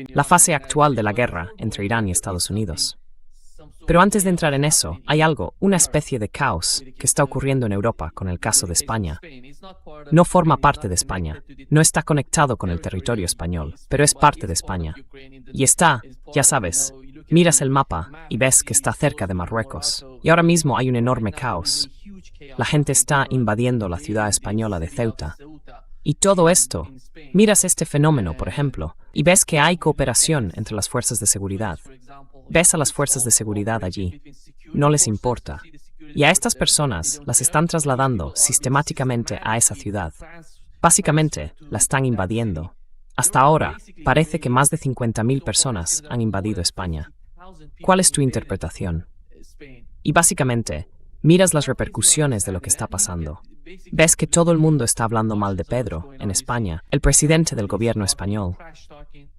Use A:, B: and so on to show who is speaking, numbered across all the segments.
A: La fase actual de la guerra entre Irán y Estados Unidos. Pero antes de entrar en eso, hay algo, una especie de caos, que está ocurriendo en Europa con el caso de España. No forma parte de España, no está conectado con el territorio español, pero es parte de España. Y está, ya sabes, miras el mapa y ves que está cerca de Marruecos. Y ahora mismo hay un enorme caos. La gente está invadiendo la ciudad española de Ceuta. Y todo esto, miras este fenómeno, por ejemplo, y ves que hay cooperación entre las fuerzas de seguridad. Ves a las fuerzas de seguridad allí. No les importa. Y a estas personas las están trasladando sistemáticamente a esa ciudad. Básicamente, la están invadiendo. Hasta ahora, parece que más de 50.000 personas han invadido España. ¿Cuál es tu interpretación? Y básicamente, miras las repercusiones de lo que está pasando. Ves que todo el mundo está hablando mal de Pedro, en España, el presidente del gobierno español.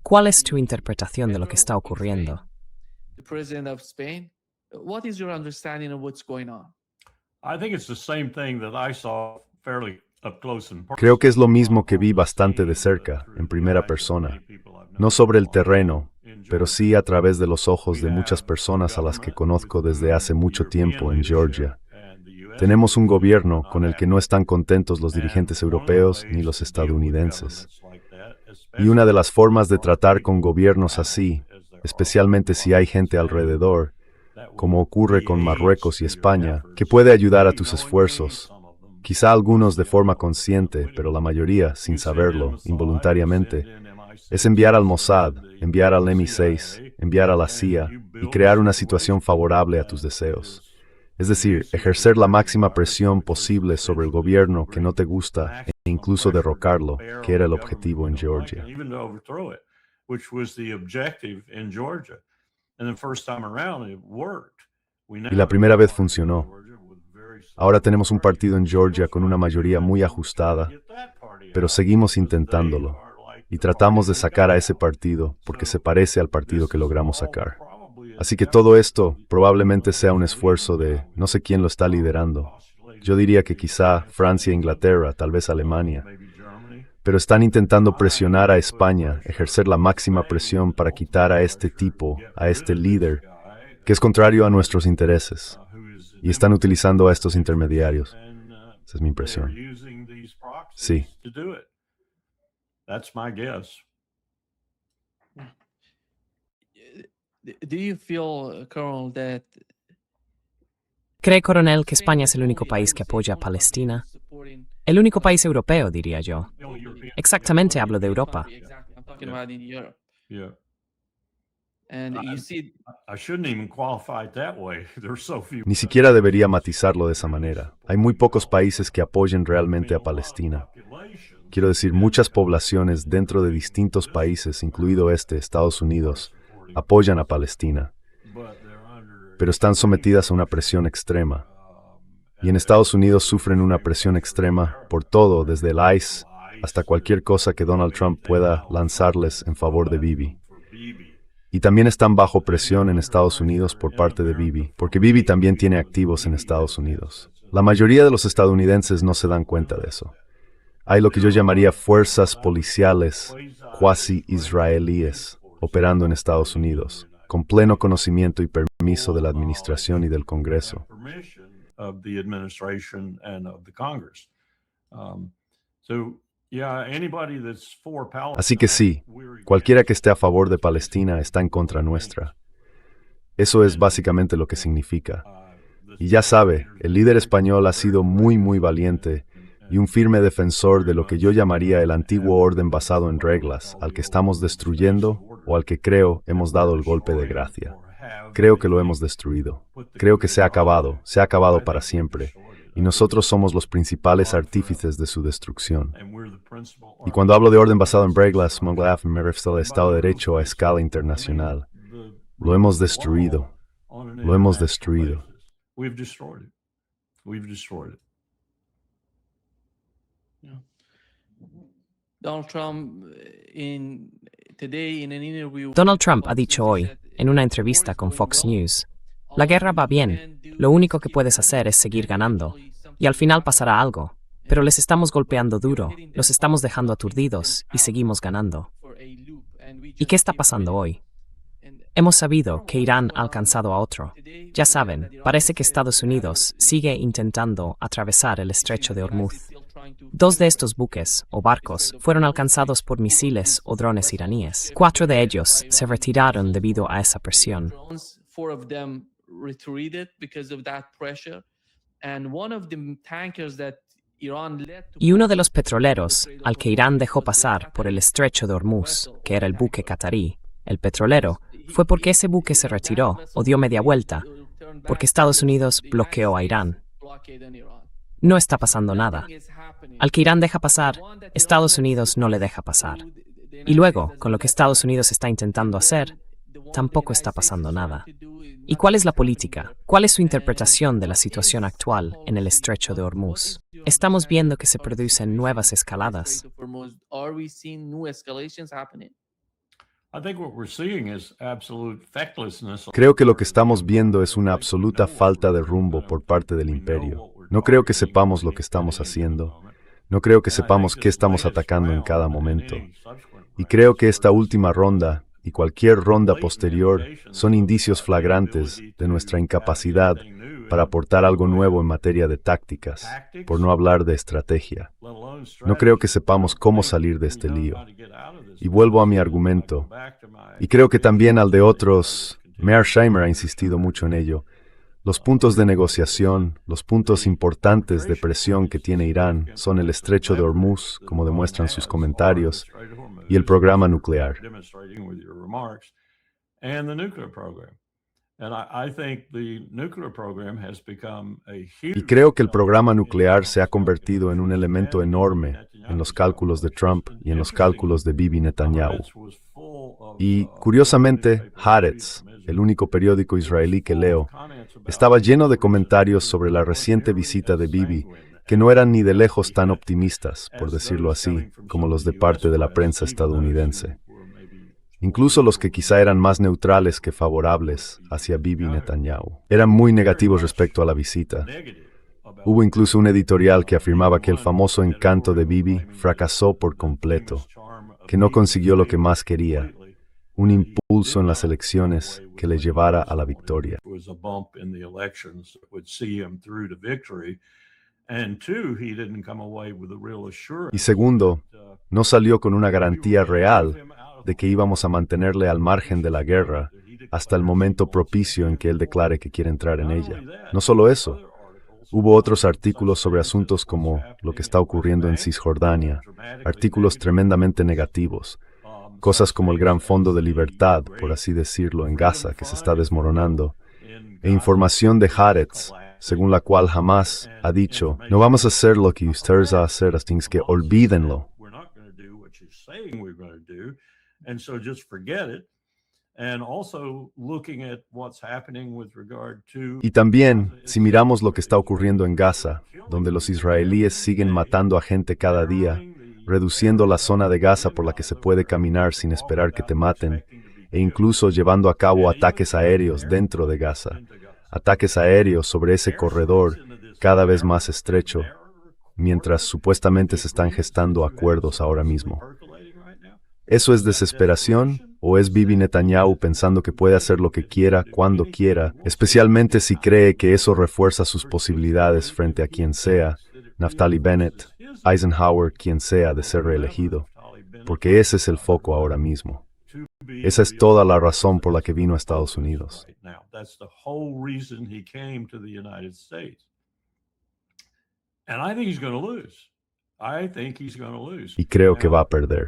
A: ¿Cuál es tu interpretación de lo que está ocurriendo?
B: Creo que es lo mismo que vi bastante de cerca, en primera persona. No sobre el terreno, pero sí a través de los ojos de muchas personas a las que conozco desde hace mucho tiempo en Georgia. Tenemos un gobierno con el que no están contentos los dirigentes europeos ni los estadounidenses. Y una de las formas de tratar con gobiernos así, especialmente si hay gente alrededor, como ocurre con Marruecos y España, que puede ayudar a tus esfuerzos, quizá algunos de forma consciente, pero la mayoría, sin saberlo, involuntariamente, es enviar al Mossad, enviar al MI6, enviar a la CIA y crear una situación favorable a tus deseos. Es decir, ejercer la máxima presión posible sobre el gobierno que no te gusta e incluso derrocarlo, que era el objetivo en Georgia. Y la primera vez funcionó. Ahora tenemos un partido en Georgia con una mayoría muy ajustada, pero seguimos intentándolo. Y tratamos de sacar a ese partido porque se parece al partido que logramos sacar. Así que todo esto probablemente sea un esfuerzo de no sé quién lo está liderando. Yo diría que quizá Francia, Inglaterra, tal vez Alemania. Pero están intentando presionar a España, ejercer la máxima presión para quitar a este tipo, a este líder, que es contrario a nuestros intereses. Y están utilizando a estos intermediarios. Esa es mi impresión. Sí.
C: That's my guess.
A: ¿Cree, coronel, que España es el único país que apoya a Palestina? El único país europeo, diría yo. Exactamente, hablo de Europa.
B: Ni siquiera debería matizarlo de esa manera. Hay muy pocos países que apoyen realmente a Palestina. Quiero decir, muchas poblaciones dentro de distintos países, incluido Estados Unidos, apoyan a Palestina, pero están sometidas a una presión extrema. Y en Estados Unidos sufren una presión extrema por todo, desde el ICE hasta cualquier cosa que Donald Trump pueda lanzarles en favor de Bibi. Y también están bajo presión en Estados Unidos por parte de Bibi, porque Bibi también tiene activos en Estados Unidos. La mayoría de los estadounidenses no se dan cuenta de eso. Hay lo que yo llamaría fuerzas policiales cuasi-israelíes operando en Estados Unidos, con pleno conocimiento y permiso de la administración y del Congreso. Así que sí, cualquiera que esté a favor de Palestina está en contra nuestra. Eso es básicamente lo que significa. Y ya sabe, el líder español ha sido muy valiente y un firme defensor de lo que yo llamaría el antiguo orden basado en reglas, al que estamos destruyendo o al que creo hemos dado el golpe de gracia. Creo que lo hemos destruido. Creo que se ha acabado para siempre, y nosotros somos los principales artífices de su destrucción. Y cuando hablo de orden basado en reglas, me refiero al Estado de Derecho a escala internacional. Lo hemos destruido. Lo hemos destruido.
A: Donald Trump ha dicho hoy, en una entrevista con Fox News, la guerra va bien, lo único que puedes hacer es seguir ganando, y al final pasará algo. Pero les estamos golpeando duro, los estamos dejando aturdidos y seguimos ganando. ¿Y qué está pasando hoy? Hemos sabido que Irán ha alcanzado a otro. Ya saben, parece que Estados Unidos sigue intentando atravesar el estrecho de Hormuz. 2 de estos buques, o barcos, fueron alcanzados por misiles o drones iraníes. 4 de ellos se retiraron debido a esa presión. Y uno de los petroleros, al que Irán dejó pasar por el estrecho de Hormuz, que era el buque catarí, el petrolero, fue porque ese buque se retiró o dio media vuelta, porque Estados Unidos bloqueó a Irán. No está pasando nada. Al que Irán deja pasar, Estados Unidos no le deja pasar. Y luego, con lo que Estados Unidos está intentando hacer, tampoco está pasando nada. ¿Y cuál es la política? ¿Cuál es su interpretación de la situación actual en el estrecho de Hormuz? Estamos viendo que se producen nuevas escaladas.
B: Creo que lo que estamos viendo es una absoluta falta de rumbo por parte del imperio. No creo que sepamos lo que estamos haciendo. No creo que sepamos qué estamos atacando en cada momento. Y creo que esta última ronda y cualquier ronda posterior son indicios flagrantes de nuestra incapacidad para aportar algo nuevo en materia de tácticas, por no hablar de estrategia. No creo que sepamos cómo salir de este lío. Y vuelvo a mi argumento, y creo que también al de otros. Mearsheimer ha insistido mucho en ello. Los puntos de negociación, los puntos importantes de presión que tiene Irán son el estrecho de Hormuz, como demuestran sus comentarios, y el programa nuclear. Y creo que el programa nuclear se ha convertido en un elemento enorme en los cálculos de Trump y en los cálculos de Bibi Netanyahu. Y, curiosamente, Haaretz, el único periódico israelí que leo, estaba lleno de comentarios sobre la reciente visita de Bibi, que no eran ni de lejos tan optimistas, por decirlo así, como los de parte de la prensa estadounidense. Incluso los que quizá eran más neutrales que favorables hacia Bibi Netanyahu eran muy negativos respecto a la visita. Hubo incluso un editorial que afirmaba que el famoso encanto de Bibi fracasó por completo, que no consiguió lo que más quería, un impulso en las elecciones que le llevara a la victoria. Y segundo, no salió con una garantía real de que íbamos a mantenerle al margen de la guerra hasta el momento propicio en que él declare que quiere entrar en ella. No solo eso, hubo otros artículos sobre asuntos como lo que está ocurriendo en Cisjordania, artículos tremendamente negativos, cosas como el gran fondo de libertad, por así decirlo, en Gaza, que se está desmoronando, e información de Haaretz, según la cual Hamas ha dicho, no vamos a hacer lo que ustedes van a hacer, así que olvídenlo. Y también, si miramos lo que está ocurriendo en Gaza, donde los israelíes siguen matando a gente cada día, reduciendo la zona de Gaza por la que se puede caminar sin esperar que te maten, e incluso llevando a cabo ataques aéreos dentro de Gaza, ataques aéreos sobre ese corredor cada vez más estrecho, mientras supuestamente se están gestando acuerdos ahora mismo. ¿Eso es desesperación o es Bibi Netanyahu pensando que puede hacer lo que quiera cuando quiera, especialmente si cree que eso refuerza sus posibilidades frente a quien sea, Naftali Bennett, Eisenhower, quien sea, de ser reelegido? Porque ese es el foco ahora mismo. Esa es toda la razón por la que vino a Estados Unidos. Y creo que va a perder.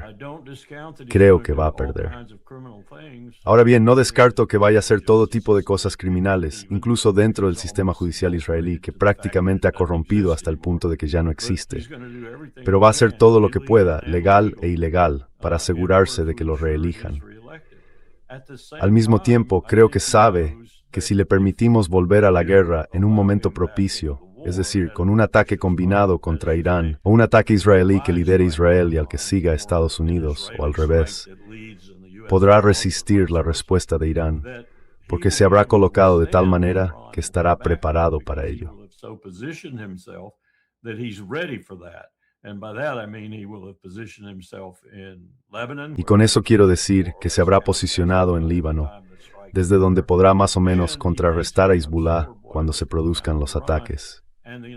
B: Creo que va a perder. Ahora bien, no descarto que vaya a hacer todo tipo de cosas criminales, incluso dentro del sistema judicial israelí, que prácticamente ha corrompido hasta el punto de que ya no existe. Pero va a hacer todo lo que pueda, legal e ilegal, para asegurarse de que lo reelijan. Al mismo tiempo, creo que sabe que si le permitimos volver a la guerra en un momento propicio, es decir, con un ataque combinado contra Irán, o un ataque israelí que lidere Israel y al que siga Estados Unidos, o al revés, podrá resistir la respuesta de Irán, porque se habrá colocado de tal manera que estará preparado para ello. Y con eso quiero decir que se habrá posicionado en Líbano, desde donde podrá más o menos contrarrestar a Hezbollah cuando se produzcan los ataques.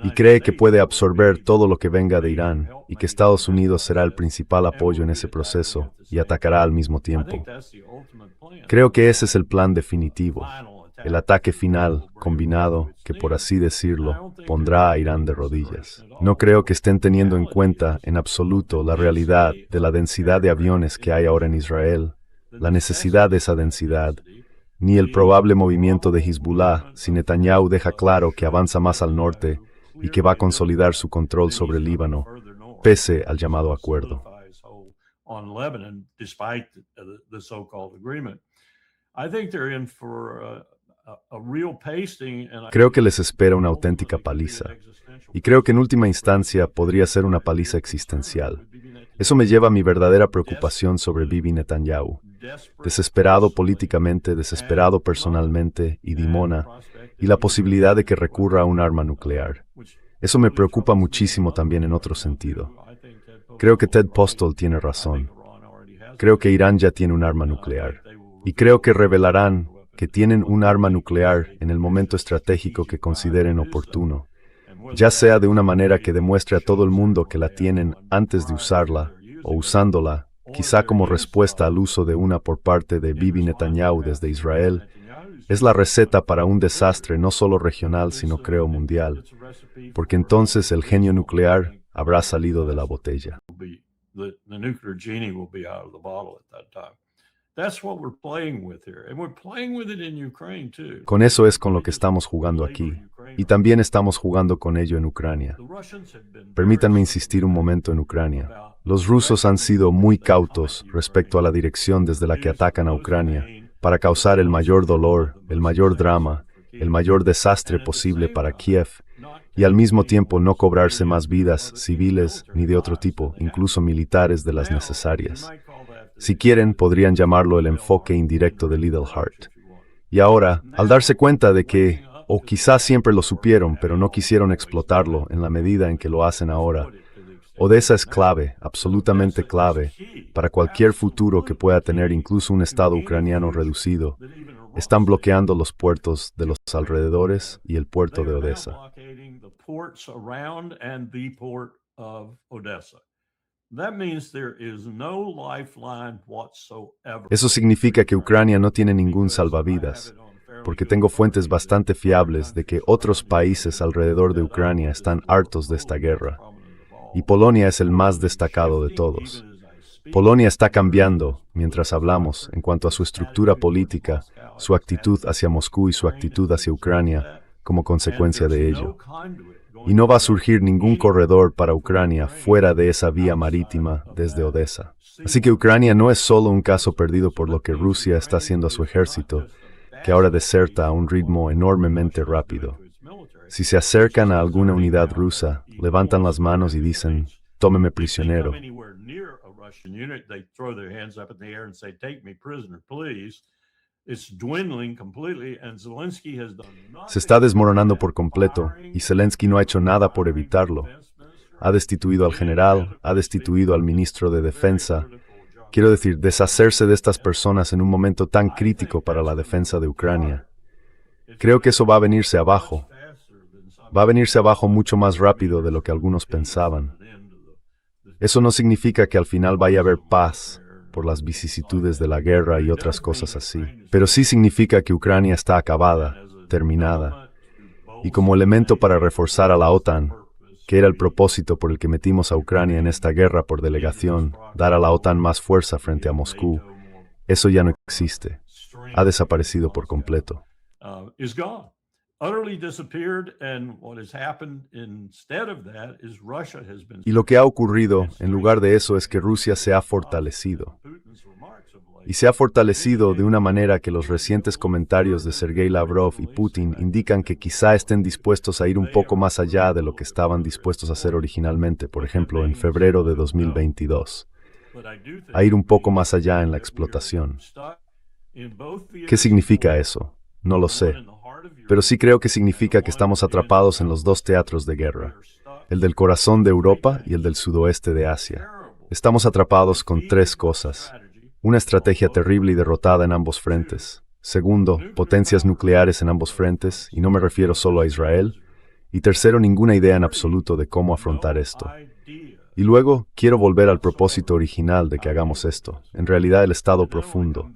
B: Y cree que puede absorber todo lo que venga de Irán y que Estados Unidos será el principal apoyo en ese proceso y atacará al mismo tiempo. Creo que ese es el plan definitivo, el ataque final, combinado, que por así decirlo, pondrá a Irán de rodillas. No creo que estén teniendo en cuenta en absoluto la realidad de la densidad de aviones que hay ahora en Israel, la necesidad de esa densidad, ni el probable movimiento de Hezbollah si Netanyahu deja claro que avanza más al norte y que va a consolidar su control sobre el Líbano, pese al llamado acuerdo. Creo que les espera una auténtica paliza, y creo que en última instancia podría ser una paliza existencial. Eso me lleva a mi verdadera preocupación sobre Bibi Netanyahu. Desesperado políticamente, desesperado personalmente, y Dimona, y la posibilidad de que recurra a un arma nuclear. Eso me preocupa muchísimo también en otro sentido. Creo que Ted Postol tiene razón. Creo que Irán ya tiene un arma nuclear. Y creo que revelarán que tienen un arma nuclear en el momento estratégico que consideren oportuno, ya sea de una manera que demuestre a todo el mundo que la tienen antes de usarla, o usándola, quizá como respuesta al uso de una por parte de Bibi Netanyahu desde Israel. Es la receta para un desastre no solo regional, sino creo mundial, porque entonces el genio nuclear habrá salido de la botella. Con eso es con lo que estamos jugando aquí, y también estamos jugando con ello en Ucrania. Permítanme insistir un momento en Ucrania. Los rusos han sido muy cautos respecto a la dirección desde la que atacan a Ucrania, para causar el mayor dolor, el mayor drama, el mayor desastre posible para Kiev, y al mismo tiempo no cobrarse más vidas civiles ni de otro tipo, incluso militares, de las necesarias. Si quieren, podrían llamarlo el enfoque indirecto de Little Heart. Y ahora, al darse cuenta de que, o quizás siempre lo supieron, pero no quisieron explotarlo en la medida en que lo hacen ahora, Odessa es clave, absolutamente clave, para cualquier futuro que pueda tener incluso un Estado ucraniano reducido. Están bloqueando los puertos de los alrededores y el puerto de Odessa. Eso significa que Ucrania no tiene ningún salvavidas, porque tengo fuentes bastante fiables de que otros países alrededor de Ucrania están hartos de esta guerra. Y Polonia es el más destacado de todos. Polonia está cambiando, mientras hablamos, en cuanto a su estructura política, su actitud hacia Moscú y su actitud hacia Ucrania, como consecuencia de ello. Y no va a surgir ningún corredor para Ucrania fuera de esa vía marítima desde Odessa. Así que Ucrania no es solo un caso perdido por lo que Rusia está haciendo a su ejército, que ahora deserta a un ritmo enormemente rápido. Si se acercan a alguna unidad rusa, levantan las manos y dicen, tómeme prisionero. Se está desmoronando por completo, y Zelensky no ha hecho nada por evitarlo. Ha destituido al general, ha destituido al ministro de Defensa. Quiero decir, deshacerse de estas personas en un momento tan crítico para la defensa de Ucrania. Creo que eso va a venirse abajo. Va a venirse abajo mucho más rápido de lo que algunos pensaban. Eso no significa que al final vaya a haber paz por las vicisitudes de la guerra y otras cosas así, pero sí significa que Ucrania está acabada, terminada, y como elemento para reforzar a la OTAN, que era el propósito por el que metimos a Ucrania en esta guerra por delegación, dar a la OTAN más fuerza frente a Moscú, eso ya no existe. Ha desaparecido por completo. Y lo que ha ocurrido, en lugar de eso, es que Rusia se ha fortalecido. Y se ha fortalecido de una manera que los recientes comentarios de Sergei Lavrov y Putin indican que quizá estén dispuestos a ir un poco más allá de lo que estaban dispuestos a hacer originalmente, por ejemplo, en febrero de 2022. A ir un poco más allá en la explotación. ¿Qué significa eso? No lo sé. pero sí creo que significa que estamos atrapados en los dos teatros de guerra, el del corazón de Europa y el del sudoeste de Asia. Estamos atrapados con tres cosas: una estrategia terrible y derrotada en ambos frentes. Segundo, potencias nucleares en ambos frentes, y no me refiero solo a Israel. Y tercero, ninguna idea en absoluto de cómo afrontar esto. Y luego, quiero volver al propósito original de que hagamos esto, en realidad el estado profundo.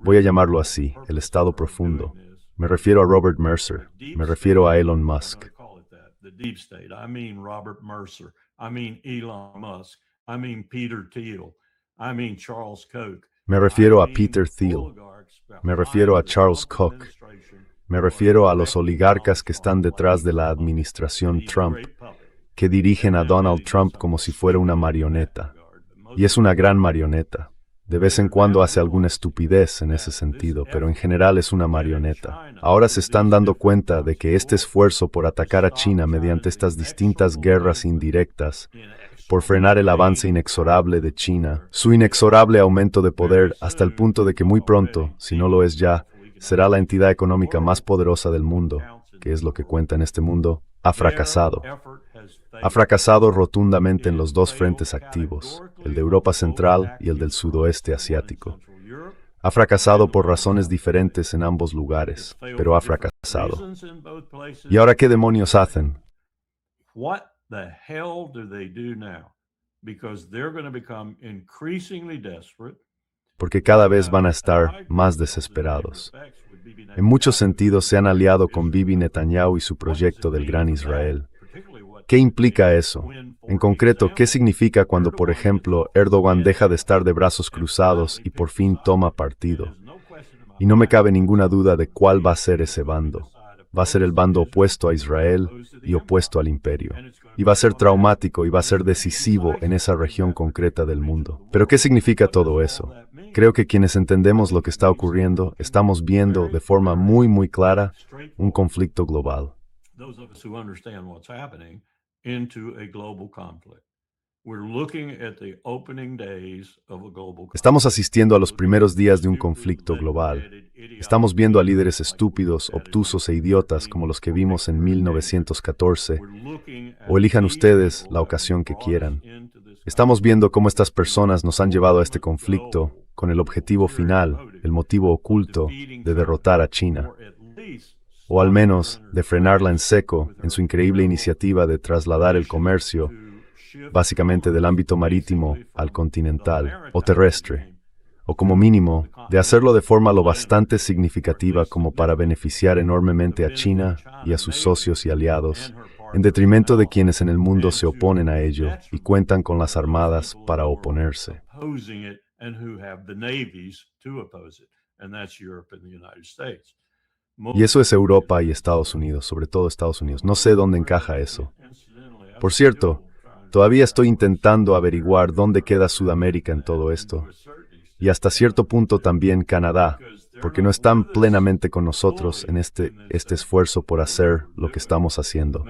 B: Voy a llamarlo así, el estado profundo. Me refiero a Robert Mercer, me refiero a Elon Musk. Me refiero a Peter Thiel, me refiero a Charles Koch, me refiero a los oligarcas que están detrás de la administración Trump, que dirigen a Donald Trump como si fuera una marioneta. Y es una gran marioneta. De vez en cuando hace alguna estupidez en ese sentido, pero en general es una marioneta. Ahora se están dando cuenta de que este esfuerzo por atacar a China mediante estas distintas guerras indirectas, por frenar el avance inexorable de China, su inexorable aumento de poder hasta el punto de que muy pronto, si no lo es ya, será la entidad económica más poderosa del mundo, que es lo que cuenta en este mundo, ha fracasado. Ha fracasado rotundamente en los dos frentes activos, el de Europa Central y el del sudoeste asiático. Ha fracasado por razones diferentes en ambos lugares, pero ha fracasado. ¿Y ahora qué demonios hacen? Porque cada vez van a estar más desesperados. En muchos sentidos se han aliado con Bibi Netanyahu y su proyecto del Gran Israel. ¿Qué implica eso? En concreto, ¿qué significa cuando, por ejemplo, Erdogan deja de estar de brazos cruzados y por fin toma partido? Y no me cabe ninguna duda de cuál va a ser ese bando. Va a ser el bando opuesto a Israel y opuesto al imperio. Y va a ser traumático y va a ser decisivo en esa región concreta del mundo. ¿Pero qué significa todo eso? Creo que quienes entendemos lo que está ocurriendo, estamos viendo de forma muy clara un conflicto global. Estamos asistiendo a los primeros días de un conflicto global. Estamos viendo a líderes estúpidos, obtusos e idiotas como los que vimos en 1914, o elijan ustedes la ocasión que quieran. Estamos viendo cómo estas personas nos han llevado a este conflicto con el objetivo final, el motivo oculto, de derrotar a China. O al menos de frenarla en seco en su increíble iniciativa de trasladar el comercio, básicamente del ámbito marítimo al continental o terrestre, o como mínimo, de hacerlo de forma lo bastante significativa como para beneficiar enormemente a China y a sus socios y aliados, en detrimento de quienes en el mundo se oponen a ello y cuentan con las armadas para oponerse. Y eso es Europa y Estados Unidos, sobre todo Estados Unidos. No sé dónde encaja eso. Por cierto, todavía estoy intentando averiguar dónde queda Sudamérica en todo esto. Y hasta cierto punto también Canadá, porque no están plenamente con nosotros en este esfuerzo por hacer lo que estamos haciendo.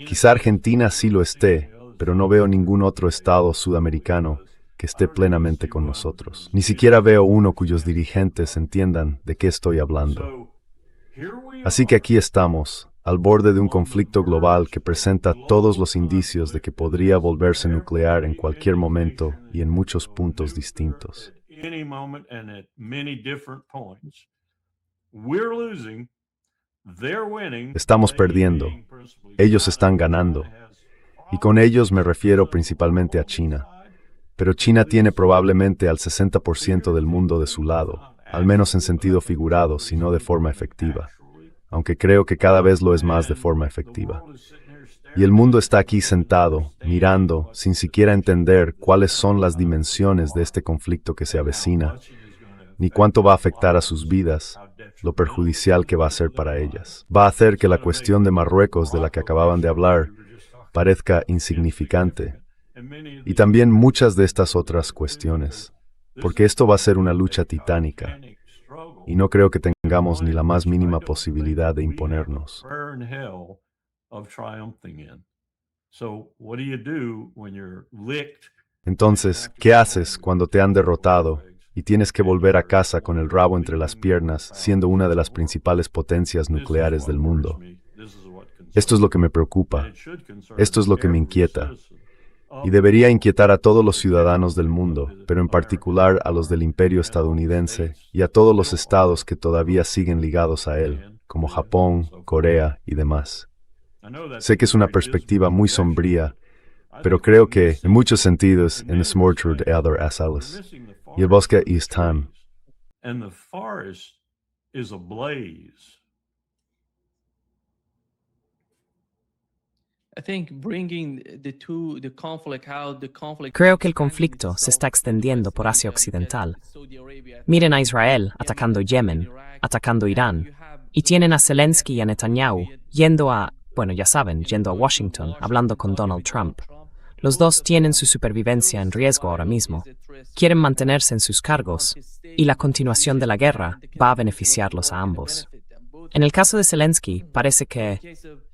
B: Quizá Argentina sí lo esté, pero no veo ningún otro estado sudamericano que esté plenamente con nosotros. Ni siquiera veo uno cuyos dirigentes entiendan de qué estoy hablando. Así que aquí estamos, al borde de un conflicto global que presenta todos los indicios de que podría volverse nuclear en cualquier momento y en muchos puntos distintos. Estamos perdiendo. Ellos están ganando. Y con ellos me refiero principalmente a China. Pero China tiene probablemente al 60% del mundo de su lado, al menos en sentido figurado, si no de forma efectiva, aunque creo que cada vez lo es más de forma efectiva. Y el mundo está aquí sentado, mirando, sin siquiera entender cuáles son las dimensiones de este conflicto que se avecina, ni cuánto va a afectar a sus vidas, lo perjudicial que va a ser para ellas. Va a hacer que la cuestión de Marruecos, de la que acababan de hablar, parezca insignificante, y también muchas de estas otras cuestiones, porque esto va a ser una lucha titánica, y no creo que tengamos ni la más mínima posibilidad de imponernos. Entonces, ¿qué haces cuando te han derrotado y tienes que volver a casa con el rabo entre las piernas, siendo una de las principales potencias nucleares del mundo. Esto es lo que me preocupa, esto es lo que me inquieta, y debería inquietar a todos los ciudadanos del mundo, pero en particular a los del imperio estadounidense y a todos los estados que todavía siguen ligados a él, como Japón, Corea y demás. Sé que es una perspectiva muy sombría, pero creo que, en muchos sentidos, en Smortrud Elder as alles, y el bosque ist han.
A: Creo que el conflicto se está extendiendo por Asia Occidental. Miren a Israel atacando Yemen, atacando Irán, y tienen a Zelensky y a Netanyahu yendo a, bueno, ya saben, yendo a Washington, hablando con Donald Trump. Los dos tienen su supervivencia en riesgo ahora mismo. Quieren mantenerse en sus cargos, y la continuación de la guerra va a beneficiarlos a ambos. En el caso de Zelensky, parece que,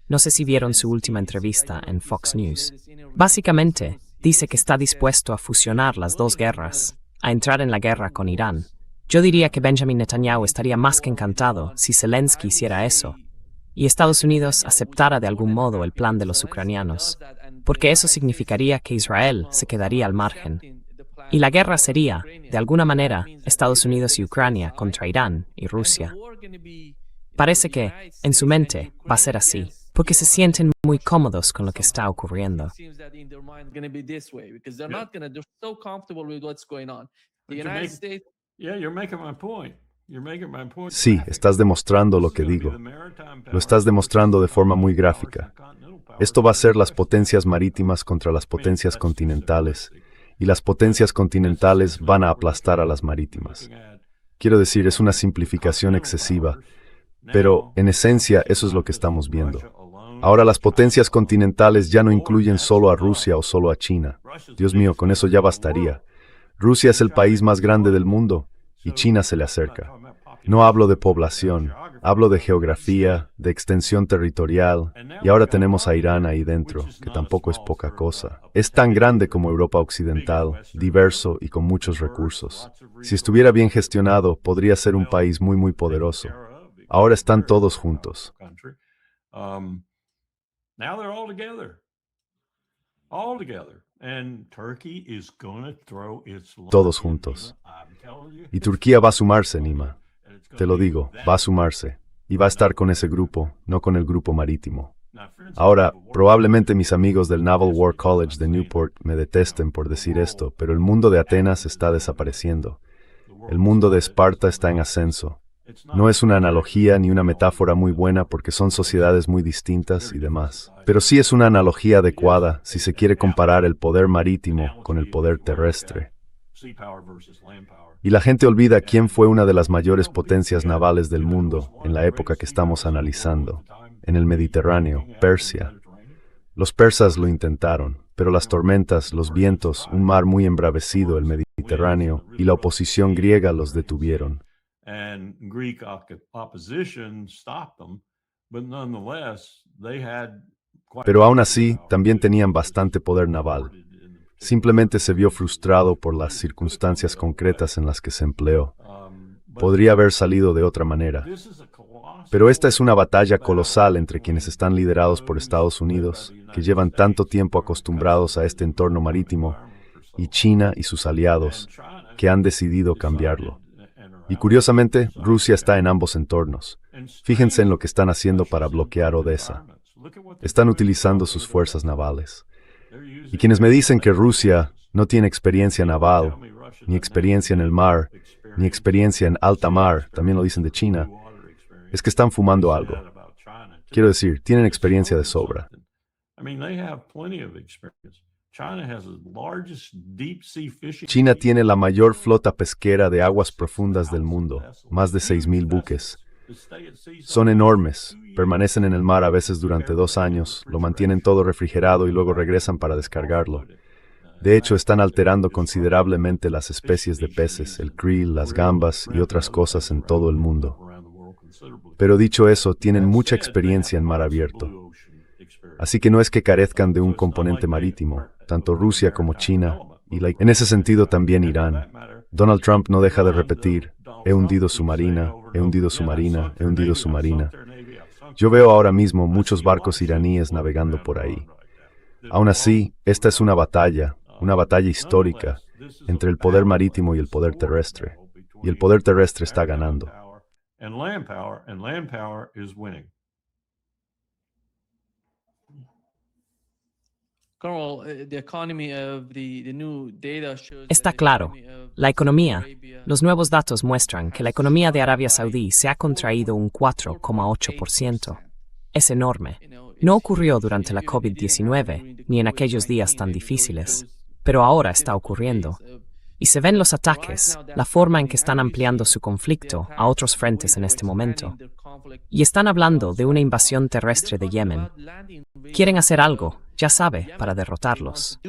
A: no sé si vieron su última entrevista en Fox News, básicamente dice que está dispuesto a fusionar las dos guerras, a entrar en la guerra con Irán. Yo diría que Benjamin Netanyahu estaría más que encantado si Zelensky hiciera eso, y Estados Unidos aceptara de algún modo el plan de los ucranianos, porque eso significaría que Israel se quedaría al margen. Y la guerra sería, de alguna manera, Estados Unidos y Ucrania contra Irán y Rusia. Parece que, en su mente, va a ser así, porque se sienten muy cómodos con lo que está ocurriendo.
B: Sí, estás demostrando lo que digo. Lo estás demostrando de forma muy gráfica. Esto va a ser las potencias marítimas contra las potencias continentales, y las potencias continentales van a aplastar a las marítimas. Quiero decir, es una simplificación excesiva, pero en esencia eso es lo que estamos viendo. Ahora las potencias continentales ya no incluyen solo a Rusia o solo a China. Dios mío, con eso ya bastaría. Rusia es el país más grande del mundo y China se le acerca. No hablo de población, hablo de geografía, de extensión territorial, y ahora tenemos a Irán ahí dentro, que tampoco es poca cosa. Es tan grande como Europa Occidental, diverso y con muchos recursos. Si estuviera bien gestionado, podría ser un país muy, muy poderoso. Ahora están todos juntos. Todos juntos. Y Turquía va a sumarse, Nima. Te lo digo, va a sumarse. Y va a estar con ese grupo, no con el grupo marítimo. Ahora, probablemente mis amigos del Naval War College de Newport me detesten por decir esto, pero el mundo de Atenas está desapareciendo. El mundo de Esparta está en ascenso. No es una analogía ni una metáfora muy buena porque son sociedades muy distintas y demás. Pero sí es una analogía adecuada si se quiere comparar el poder marítimo con el poder terrestre. Y la gente olvida quién fue una de las mayores potencias navales del mundo en la época que estamos analizando, en el Mediterráneo, Persia. Los persas lo intentaron, pero las tormentas, los vientos, un mar muy embravecido, el Mediterráneo, y la oposición griega los detuvieron. Pero aún así, también tenían bastante poder naval. Simplemente se vio frustrado por las circunstancias concretas en las que se empleó. Podría haber salido de otra manera. Pero esta es una batalla colosal entre quienes están liderados por Estados Unidos, que llevan tanto tiempo acostumbrados a este entorno marítimo, y China y sus aliados, que han decidido cambiarlo. Y curiosamente, Rusia está en ambos entornos. Fíjense en lo que están haciendo para bloquear Odessa. Están utilizando sus fuerzas navales. Y quienes me dicen que Rusia no tiene experiencia naval, ni experiencia en el mar, ni experiencia en alta mar, también lo dicen de China, es que están fumando algo. Quiero decir, tienen experiencia de sobra. China tiene la mayor flota pesquera de aguas profundas del mundo, más de 6,000 buques. Son enormes, permanecen en el mar a veces durante 2 años, lo mantienen todo refrigerado y luego regresan para descargarlo. De hecho, están alterando considerablemente las especies de peces, el krill, las gambas y otras cosas en todo el mundo. Pero dicho eso, tienen mucha experiencia en mar abierto. Así que no es que carezcan de un componente marítimo, tanto Rusia como China, y en ese sentido también Irán. Donald Trump no deja de repetir, he hundido su marina, he hundido su marina, he hundido su marina. Yo veo ahora mismo muchos barcos iraníes navegando por ahí. Aún así, esta es una batalla histórica entre el poder marítimo y el poder terrestre. Y el poder terrestre está ganando.
A: Está claro, la economía, los nuevos datos muestran que la economía de Arabia Saudí se ha contraído un 4,8%. Es enorme. No ocurrió durante la COVID-19 ni en aquellos días tan difíciles, pero ahora está ocurriendo. Y se ven los ataques, la forma en que están ampliando su conflicto a otros frentes en este momento. Y están hablando de una invasión terrestre de Yemen. Quieren hacer algo, ya sabe, para derrotarlos.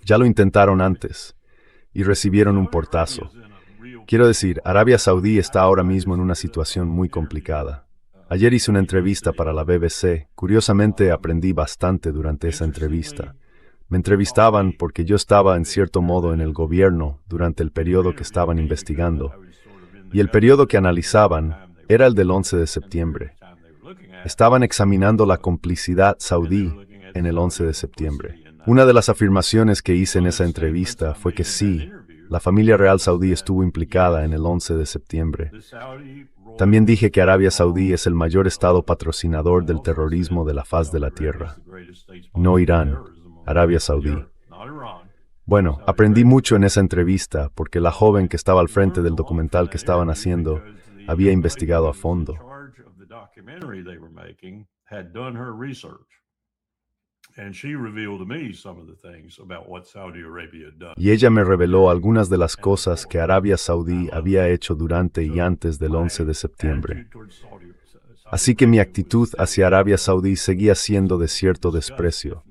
B: Ya lo intentaron antes y recibieron un portazo. Quiero decir, Arabia Saudí está ahora mismo en una situación muy complicada. Ayer hice una entrevista para la BBC. Curiosamente, aprendí bastante durante esa entrevista. Me entrevistaban porque yo estaba en cierto modo en el gobierno durante el periodo que estaban investigando. Y el periodo que analizaban era el del 11 de septiembre. Estaban examinando la complicidad saudí en el 11 de septiembre. Una de las afirmaciones que hice en esa entrevista fue que sí, la familia real saudí estuvo implicada en el 11 de septiembre. También dije que Arabia Saudí es el mayor estado patrocinador del terrorismo de la faz de la tierra. No Irán, Arabia Saudí. Bueno, aprendí mucho en esa entrevista porque la joven que estaba al frente del documental que estaban haciendo había investigado a fondo. Y ella me reveló algunas de las cosas que Arabia Saudí había hecho durante y antes del 11 de septiembre. Así que mi actitud hacia Arabia Saudí seguía siendo de cierto desprecio,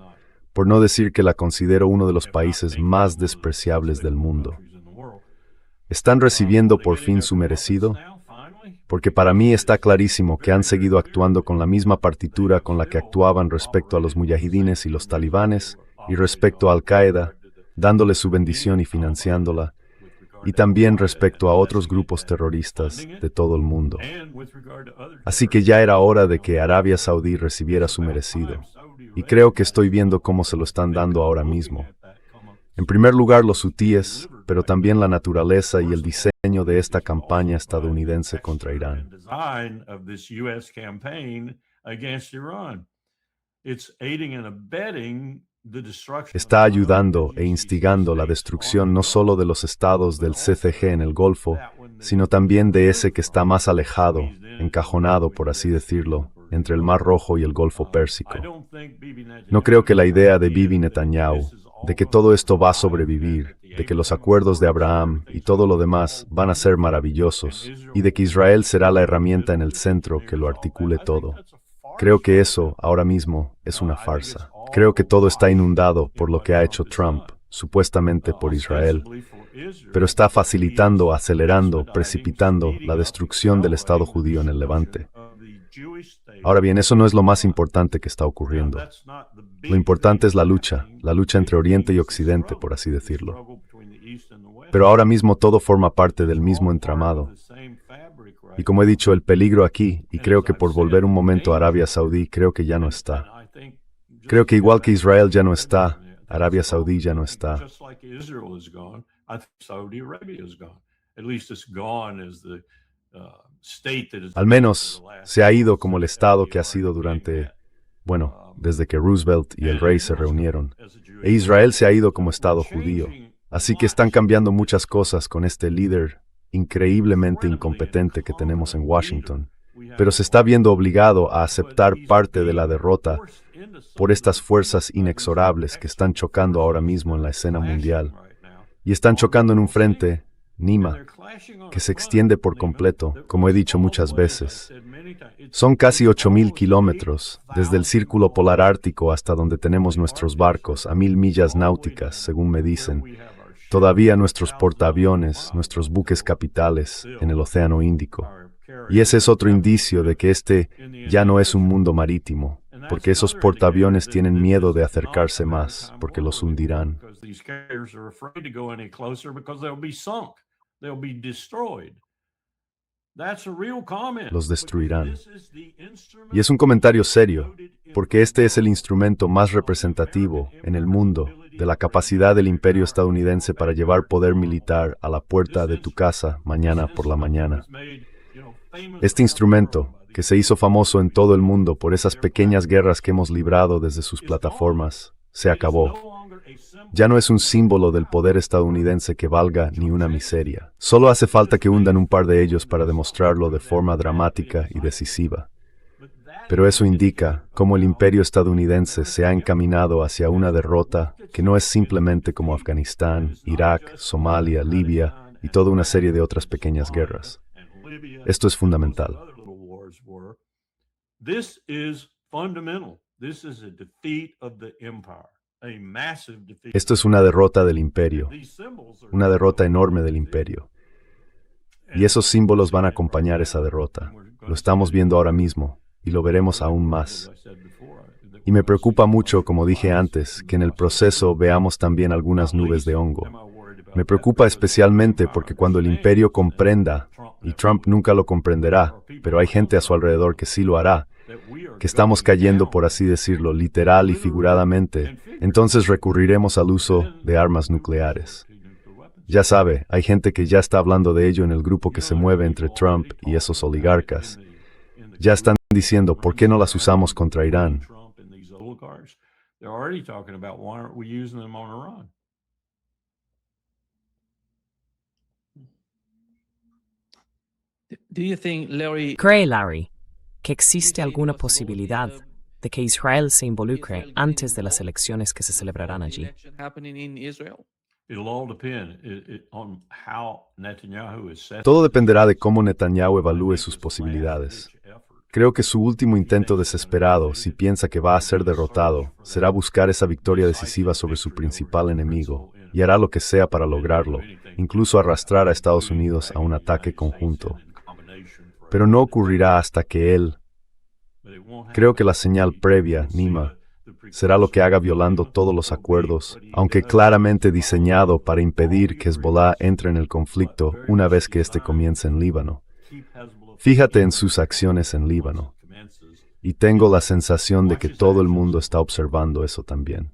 B: por no decir que la considero uno de los países más despreciables del mundo. ¿Están recibiendo por fin su merecido? Porque para mí está clarísimo que han seguido actuando con la misma partitura con la que actuaban respecto a los mujahidines y los talibanes, y respecto a Al-Qaeda, dándole su bendición y financiándola, y también respecto a otros grupos terroristas de todo el mundo. Así que ya era hora de que Arabia Saudí recibiera su merecido, y creo que estoy viendo cómo se lo están dando ahora mismo. En primer lugar, los hutíes, pero también la naturaleza y el diseño de esta campaña estadounidense contra Irán. Está ayudando e instigando la destrucción no solo de los estados del CCG en el Golfo, sino también de ese que está más alejado, encajonado, por así decirlo, entre el Mar Rojo y el Golfo Pérsico. No creo que la idea de Bibi Netanyahu, de que todo esto va a sobrevivir, de que los acuerdos de Abraham y todo lo demás van a ser maravillosos, y de que Israel será la herramienta en el centro que lo articule todo. Creo que eso, ahora mismo, es una farsa. Creo que todo está inundado por lo que ha hecho Trump, supuestamente por Israel, pero está facilitando, acelerando, precipitando la destrucción del Estado judío en el Levante. Ahora bien, eso no es lo más importante que está ocurriendo. Lo importante es la lucha entre Oriente y Occidente, por así decirlo. Pero ahora mismo todo forma parte del mismo entramado. Y como he dicho, el peligro aquí, y creo que por volver un momento a Arabia Saudí, creo que ya no está. Creo que igual que Israel ya no está, Arabia Saudí ya no está. Al menos se ha ido como el Estado que ha sido desde que Roosevelt y el rey se reunieron. E Israel se ha ido como Estado judío. Así que están cambiando muchas cosas con este líder increíblemente incompetente que tenemos en Washington. Pero se está viendo obligado a aceptar parte de la derrota por estas fuerzas inexorables que están chocando ahora mismo en la escena mundial. Y están chocando en un frente, Nima, que se extiende por completo, como he dicho muchas veces. Son casi 8.000 kilómetros, desde el Círculo Polar Ártico hasta donde tenemos nuestros barcos, a 1.000 millas náuticas, según me dicen. Todavía nuestros portaaviones, nuestros buques capitales en el Océano Índico. Y ese es otro indicio de que este ya no es un mundo marítimo, porque esos portaaviones tienen miedo de acercarse más, porque los hundirán. Los destruirán. Y es un comentario serio, porque este es el instrumento más representativo en el mundo de la capacidad del imperio estadounidense para llevar poder militar a la puerta de tu casa mañana por la mañana. Este instrumento, que se hizo famoso en todo el mundo por esas pequeñas guerras que hemos librado desde sus plataformas, se acabó. Ya no es un símbolo del poder estadounidense que valga ni una miseria. Solo hace falta que hundan un par de ellos para demostrarlo de forma dramática y decisiva. Pero eso indica cómo el imperio estadounidense se ha encaminado hacia una derrota que no es simplemente como Afganistán, Irak, Somalia, Libia y toda una serie de otras pequeñas guerras. Esto es fundamental. Esto es una derrota del imperio, una derrota enorme del imperio. Y esos símbolos van a acompañar esa derrota. Lo estamos viendo ahora mismo y lo veremos aún más. Y me preocupa mucho, como dije antes, que en el proceso veamos también algunas nubes de hongo. Me preocupa especialmente porque cuando el imperio comprenda, y Trump nunca lo comprenderá, pero hay gente a su alrededor que sí lo hará, que estamos cayendo, por así decirlo, literal y figuradamente, entonces recurriremos al uso de armas nucleares. Ya sabe, hay gente que ya está hablando de ello en el grupo que se mueve entre Trump y esos oligarcas. Ya están diciendo, ¿por qué no las usamos contra Irán?
A: ¿Cree Larry que existe alguna posibilidad de que Israel se involucre antes de las elecciones que se celebrarán allí?
B: Todo dependerá de cómo Netanyahu evalúe sus posibilidades. Creo que su último intento desesperado, si piensa que va a ser derrotado, será buscar esa victoria decisiva sobre su principal enemigo, y hará lo que sea para lograrlo, incluso arrastrar a Estados Unidos a un ataque conjunto. Pero no ocurrirá hasta que él. Creo que la señal previa, Nima, será lo que haga violando todos los acuerdos, aunque claramente diseñado para impedir que Hezbollah entre en el conflicto una vez que éste comience en Líbano. Fíjate en sus acciones en Líbano. Y tengo la sensación de que todo el mundo está observando eso también.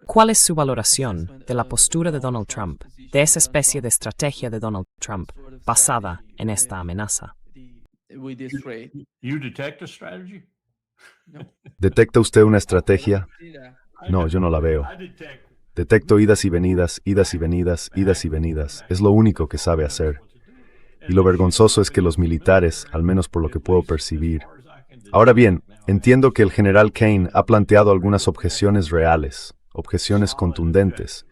A: ¿Cuál es su valoración de la postura de Donald Trump, de esa especie de estrategia de Donald Trump basada en esta amenaza?
B: ¿Detecta usted una estrategia? No, yo no la veo. Detecto idas y venidas, idas y venidas, idas y venidas. Es lo único que sabe hacer. Y lo vergonzoso es que los militares, al menos por lo que puedo percibir. Ahora bien, entiendo que el general Kane ha planteado algunas objeciones reales, objeciones contundentes,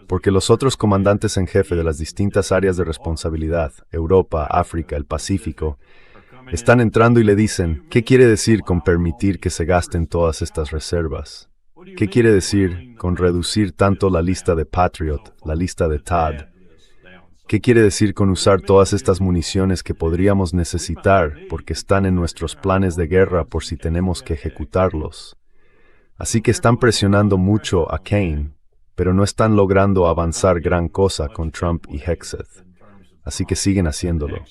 B: porque los otros comandantes en jefe de las distintas áreas de responsabilidad, Europa, África, el Pacífico, están entrando y le dicen, ¿qué quiere decir con permitir que se gasten todas estas reservas? ¿Qué quiere decir con reducir tanto la lista de Patriot, la lista de THAAD? ¿Qué quiere decir con usar todas estas municiones que podríamos necesitar porque están en nuestros planes de guerra por si tenemos que ejecutarlos? Así que están presionando mucho a Kane, pero no están logrando avanzar gran cosa con Trump y Hegseth. Así que siguen haciéndolo.